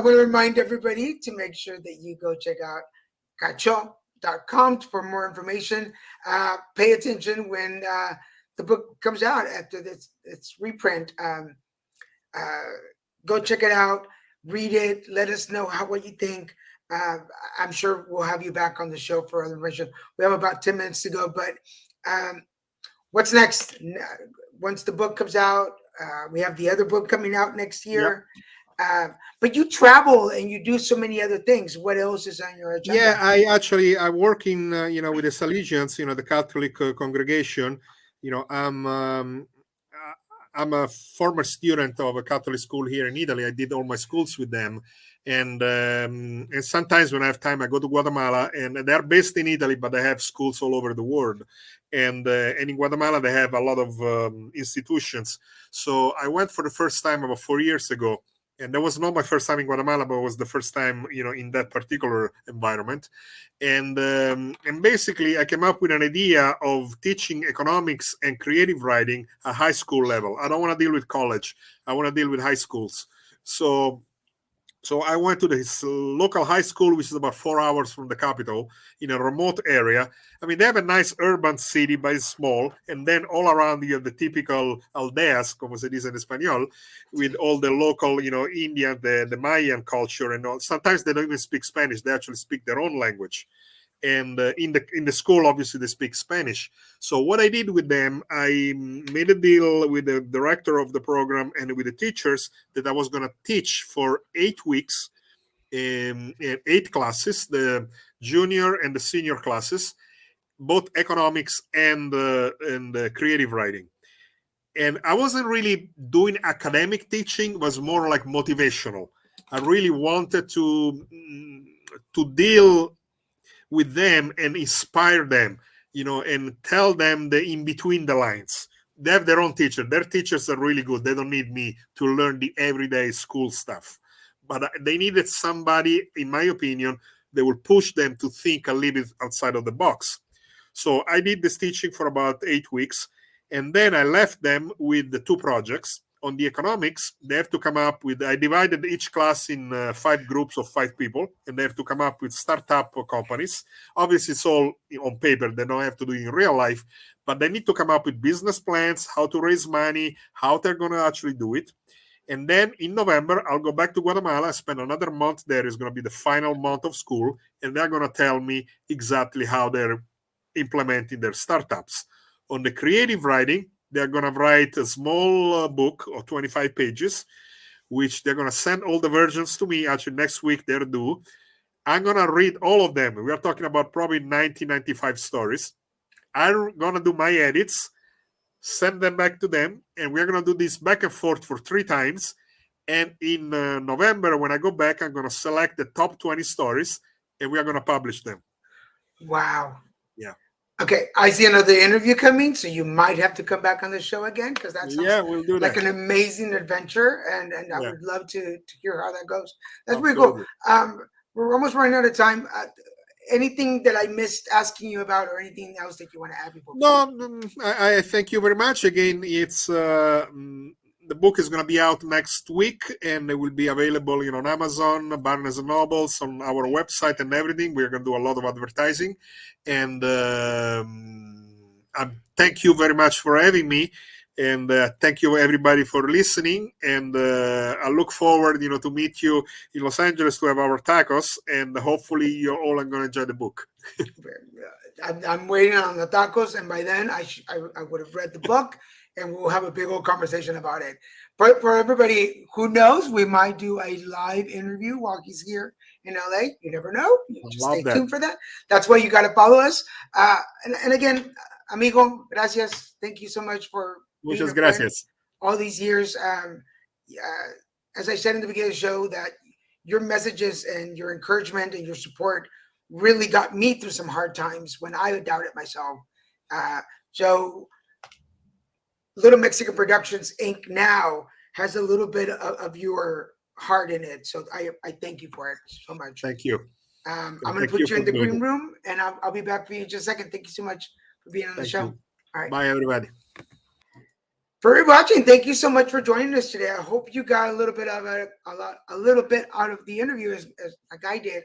want to remind everybody to make sure that you go check out Gatchó.com for more information. Pay attention when the book comes out after its reprint. Uh, Go check it out, read it, let us know what you think. Uh, I'm sure we'll have you back on the show for other information. We have about 10 minutes to go, but um, what's next? Once the book comes out, we have the other book coming out next Yeah. year. But you travel and you do so many other things. What else is on your Yeah, agenda? I work in with the Salesians, the Catholic congregation. I'm a former student of a Catholic school here in Italy. I did all my schools with them, and sometimes when I have time, I go to Guatemala, and they're based in Italy, but they have schools all over the world. And in Guatemala they have a lot of institutions. So I went for the first time about 4 years ago, and that was not my first time in Guatemala, but it was the first time in that particular environment. And basically I came up with an idea of teaching economics and creative writing at high school level. I don't want to deal with college. I want to deal with high schools. So I went to this local high school, which is about 4 hours from the capital, in a remote area. I mean, they have a nice urban city, but it's small. And then all around you have the typical aldeas, como se dice en español, with all the local, Indian, the Mayan culture and all. Sometimes they don't even speak Spanish. They actually speak their own language. And in the school, obviously, they speak Spanish. So what I did with them, I made a deal with the director of the program and with the teachers that I was going to teach for 8 weeks, in 8 classes, the junior and the senior classes, both economics and creative writing. And I wasn't really doing academic teaching; it was more like motivational. I really wanted to deal with them and inspire them, and tell them the in between the lines. They have their own teacher. Their teachers are really good. They don't need me to learn the everyday school stuff. But they needed somebody, in my opinion, that will push them to think a little bit outside of the box. So I did this teaching for about 8 weeks. And then I left them with the 2 projects. On the economics, they have to come up with, I divided each class in 5 groups of 5 people, and they have to come up with startup companies. Obviously, it's all on paper. They don't have to do it in real life, but they need to come up with business plans, how to raise money, how they're going to actually do it. And then in November, I'll go back to Guatemala, spend another month there. It's going to be the final month of school, and they're going to tell me exactly how they're implementing their startups. On the creative writing, they're going to write a small book of 25 pages, which they're going to send all the versions to me. Actually, next week they're due. I'm going to read all of them. We are talking about probably 95 stories. I'm going to do my edits, send them back to them, and we're going to do this back and forth for 3 times. And in November, when I go back, I'm going to select the top 20 stories, and we are going to publish them. Wow. Yeah. Okay, I see another interview coming, so you might have to come back on the show again because that sounds We'll do like that. an amazing adventure, and I Yeah. would love to hear how that goes. That's pretty cool. Absolutely. We're almost running out of time. Anything that I missed asking you about, or anything else that you want to add before? No, I thank you very much. Again, it's the book is going to be out next week, and it will be available, on Amazon, Barnes and Nobles, on our website, and everything. We're going to do a lot of advertising, and thank you very much for having me, and thank you everybody for listening. And I look forward, to meet you in Los Angeles to have our tacos, and hopefully you all are going to enjoy the book. I'm waiting on the tacos, and by then I would have read the book, and we'll have a big old conversation about it. But for everybody who knows, we might do a live interview while he's here in LA. You never know. You just stay tuned for that. That's why you got to follow us. And again, amigo, gracias. Thank you so much for being Muchas a friend gracias. all these years. As I said in the beginning of the show, that your messages and your encouragement and your support really got me through some hard times when I doubted myself. So Little Mexican Productions Inc. now has a little bit of your heart in it. So I thank you for it so much. Thank you. I'm And going to thank put you for in the doing green it. room, and I'll be back for you in just a second. Thank you so much for being on the Thank show. you. All right. Bye, everybody. For watching, thank you so much for joining us today. I hope you got a little bit of a little bit out of the interview as like I did.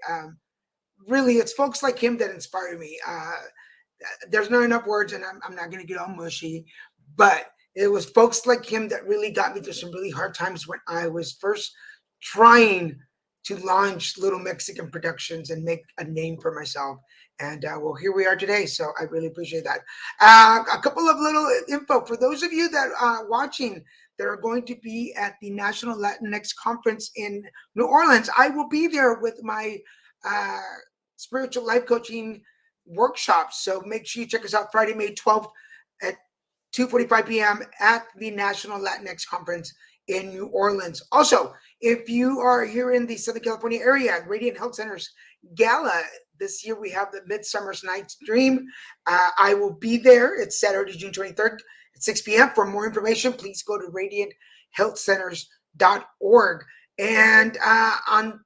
Really, it's folks like him that inspire me. There's not enough words, and I'm not going to get all mushy, but it was folks like him that really got me through some really hard times when I was first trying to launch Little Mexican Productions and make a name for myself. And well, here we are today. So I really appreciate that. A couple of little info for those of you that are watching that are going to be at the National Latinx Conference in New Orleans. I will be there with my spiritual life coaching workshops. So make sure you check us out Friday, May 12th at 2:45 p.m. at the National Latinx Conference in New Orleans. Also, if you are here in the Southern California area, Radiant Health Center's Gala, this year we have the Midsummer's Night's Dream. I will be there. It's Saturday, June 23rd at 6 p.m. For more information, please go to radianthealthcenters.org. And on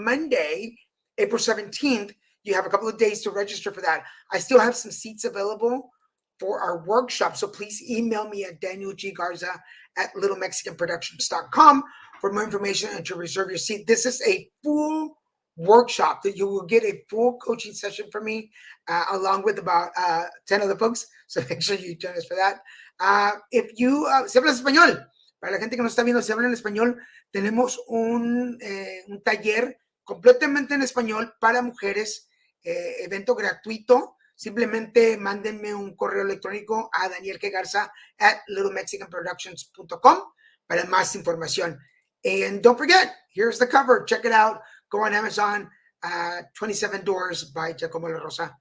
Monday, April 17th, you have a couple of days to register for that. I still have some seats available for our workshop. So please email me at danielggarza@littlemexicanproductions.com for more information and to reserve your seat. This is a full workshop that you will get a full coaching session from me, along with about 10 other folks. So make sure you join us for that. If you, si hablas español, para la gente que nos está viendo, si hablan español, tenemos un taller completamente en español para mujeres, evento gratuito. Simplemente mándenme un correo electrónico a danielggarza@littlemexicanproductions.com para más información. And don't forget, here's the cover. Check it out. Go on Amazon. 27 Doors by Giacomo La Rosa.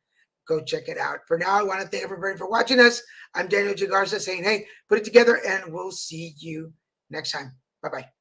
Go check it out. For now, I want to thank everybody for watching us. I'm Daniel G. Garza saying, hey, put it together, and we'll see you next time. Bye-bye.